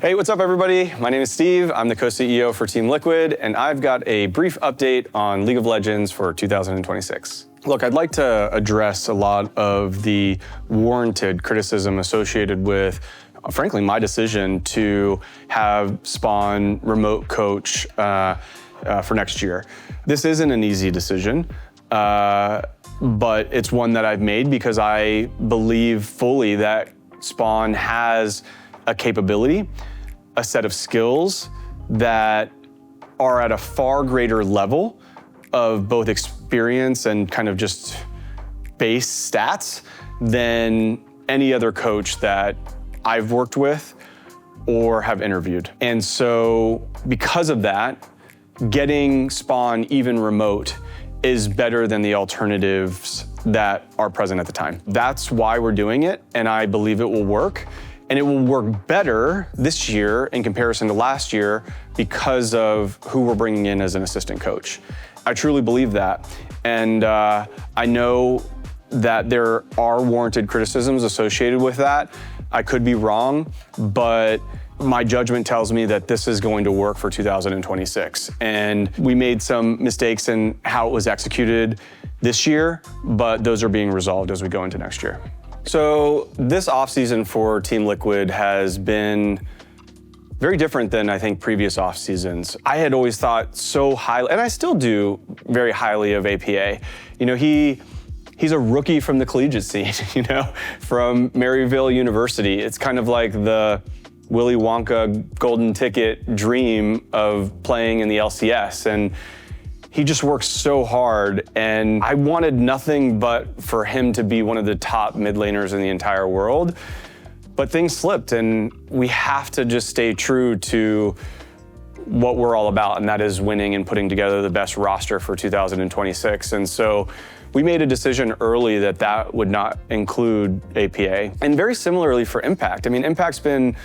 Hey, what's up everybody? My name is Steve. I'm the co-CEO for Team Liquid, and I've got a brief update on League of Legends for 2026. Look, I'd like to address a lot of the warranted criticism associated with, frankly, my decision to have Spawn remote coach for next year. This isn't an easy decision, but it's one that I've made because I believe fully that Spawn has a capability, a set of skills that are at a far greater level of both experience and kind of just base stats than any other coach that I've worked with or have interviewed. And so because of that, getting Spawn even remote is better than the alternatives that are present at the time. That's why we're doing it, and I believe it will work. And it will work better this year in comparison to last year because of who we're bringing in as an assistant coach. I truly believe that. And I know that there are warranted criticisms associated with that. I could be wrong, but my judgment tells me that this is going to work for 2026. And we made some mistakes in how it was executed this year, but those are being resolved as we go into next year. So this offseason for Team Liquid has been very different than I think previous off seasons. I had always thought so highly, and I still do very highly of APA. You know, he's a rookie from the collegiate scene, you know, from Maryville University. It's kind of like the Willy Wonka golden ticket dream of playing in the LCS. And he just works so hard, and I wanted nothing but for him to be one of the top mid laners in the entire world. But things slipped, and we have to just stay true to what we're all about, and that is winning and putting together the best roster for 2026. And so we made a decision early that that would not include APA. And very similarly for Impact. I mean, Impact's been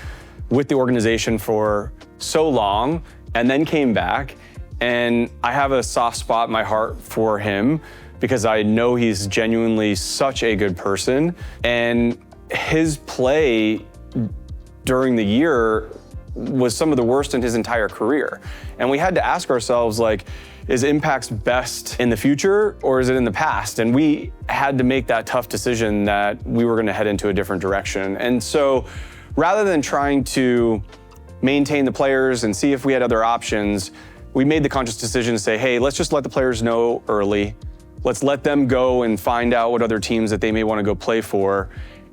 with the organization for so long and then came back. And I have a soft spot in my heart for him because I know he's genuinely such a good person. And his play during the year was some of the worst in his entire career. And we had to ask ourselves, like, is Impact's best in the future or is it in the past? And we had to make that tough decision that we were gonna head into a different direction. And so rather than trying to maintain the players and see if we had other options, we made the conscious decision to say, hey, let's just let the players know early. Let's let them go and find out what other teams that they may want to go play for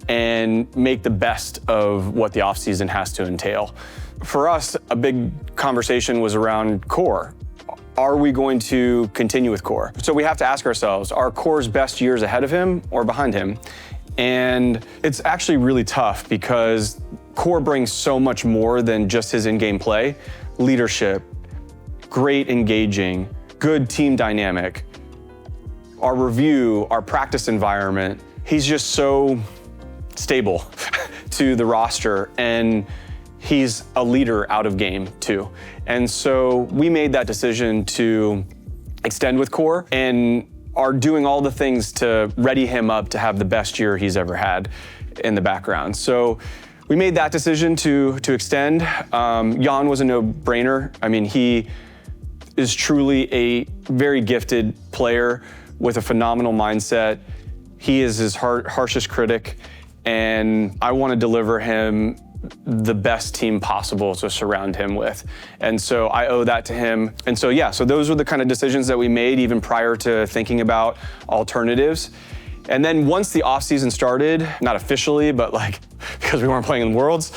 and make the best of what the offseason has to entail. For us, a big conversation was around core. Are we going to continue with core? So we have to ask ourselves, are core's best years ahead of him or behind him? And it's actually really tough because core brings so much more than just his in-game play. Leadership, great engaging, good team dynamic, our review, our practice environment. He's just so stable to the roster, and he's a leader out of game too. And so we made that decision to extend with core and are doing all the things to ready him up to have the best year he's ever had in the background. So we made that decision to extend. Jan was a no-brainer. I mean, he is truly a very gifted player with a phenomenal mindset. He is his harshest critic, and I want to deliver him the best team possible to surround him with. And so I owe that to him. And so, yeah, so those were the kind of decisions that we made even prior to thinking about alternatives. And then once the offseason started, not officially, but like because we weren't playing in Worlds,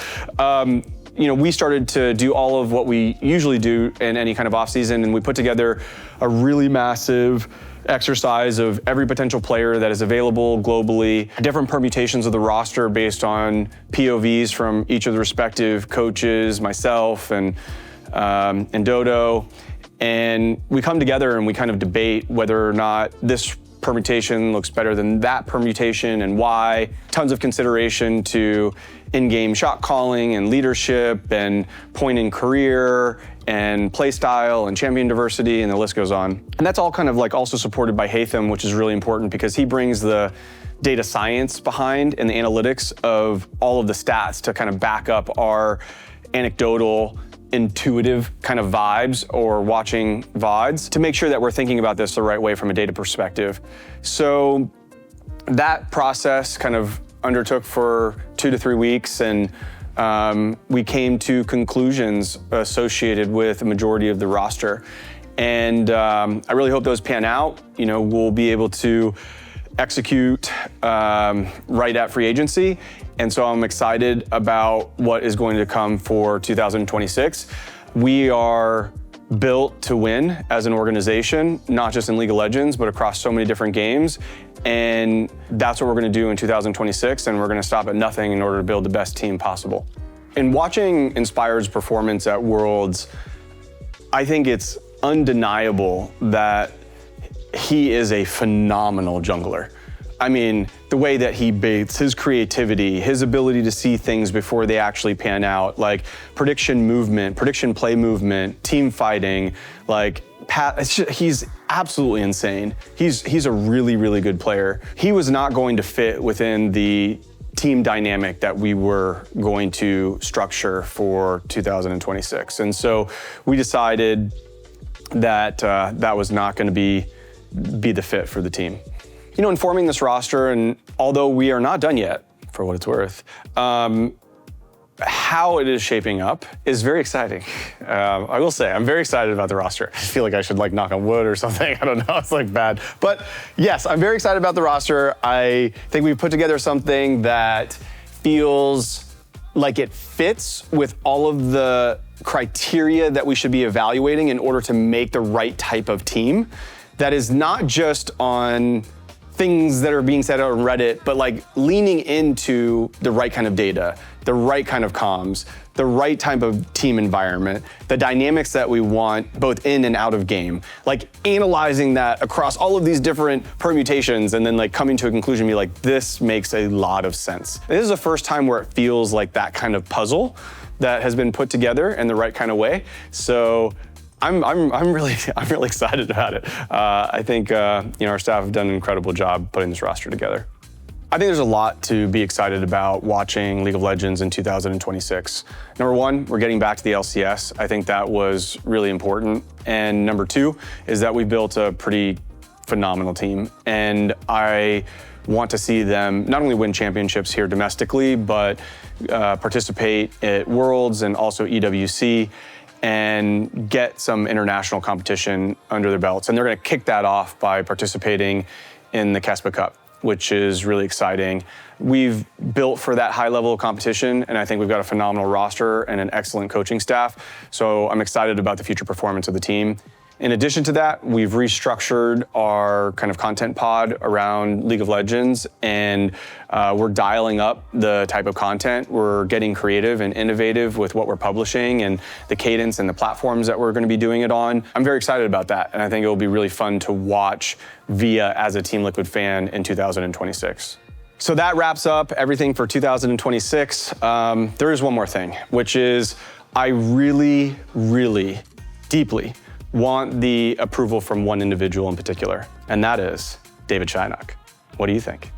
you know, we started to do all of what we usually do in any kind of offseason, and we put together a really massive exercise of every potential player that is available globally, different permutations of the roster based on POVs from each of the respective coaches, myself and Dodo. And we come together and we kind of debate whether or not this permutation looks better than that permutation and why. Tons of consideration to in-game shot calling and leadership and point in career and play style and champion diversity, and the list goes on. And that's all kind of like also supported by Hatham, which is really important because he brings the data science behind and the analytics of all of the stats to kind of back up our anecdotal, intuitive kind of vibes or watching VODs to make sure that we're thinking about this the right way from a data perspective. So that process kind of undertook for 2 to 3 weeks, and we came to conclusions associated with the majority of the roster. And I really hope those pan out. We'll be able to execute right at free agency. And so I'm excited about what is going to come for 2026. We are built to win as an organization, not just in League of Legends, but across so many different games. And that's what we're going to do in 2026. And we're going to stop at nothing in order to build the best team possible. In watching Inspired's performance at Worlds, I think it's undeniable that he is a phenomenal jungler. I mean, the way that he baits, his creativity, his ability to see things before they actually pan out, like prediction movement, prediction play movement, team fighting, he's absolutely insane. He's a really, really good player. He was not going to fit within the team dynamic that we were going to structure for 2026. And so we decided that that was not going to be the fit for the team. In forming this roster, and although we are not done yet, for what it's worth, how it is shaping up is very exciting. I will say, I'm very excited about the roster. I feel like I should knock on wood or something. I don't know, it's bad. But yes, I'm very excited about the roster. I think we've put together something that feels like it fits with all of the criteria that we should be evaluating in order to make the right type of team. That is not just on things that are being said on Reddit, but leaning into the right kind of data, the right kind of comms, the right type of team environment, the dynamics that we want both in and out of game, analyzing that across all of these different permutations and then coming to a conclusion and be this makes a lot of sense. This is the first time where it feels like that kind of puzzle that has been put together in the right kind of way. So I'm really excited about it. I think our staff have done an incredible job putting this roster together. I think there's a lot to be excited about watching League of Legends in 2026. Number one, we're getting back to the LCS. I think that was really important. And number two is that we built a pretty phenomenal team. And I want to see them not only win championships here domestically, but participate at Worlds and also EWC, and get some international competition under their belts. And they're going to kick that off by participating in the Caspa Cup, which is really exciting. We've built for that high level of competition, and I think we've got a phenomenal roster and an excellent coaching staff. So I'm excited about the future performance of the team. In addition to that, we've restructured our kind of content pod around League of Legends, and we're dialing up the type of content. We're getting creative and innovative with what we're publishing and the cadence and the platforms that we're going to be doing it on. I'm very excited about that, and I think it will be really fun to watch VIA as a Team Liquid fan in 2026. So that wraps up everything for 2026. There is one more thing, which is I really, really deeply want the approval from one individual in particular, and that is David Shynock. What do you think?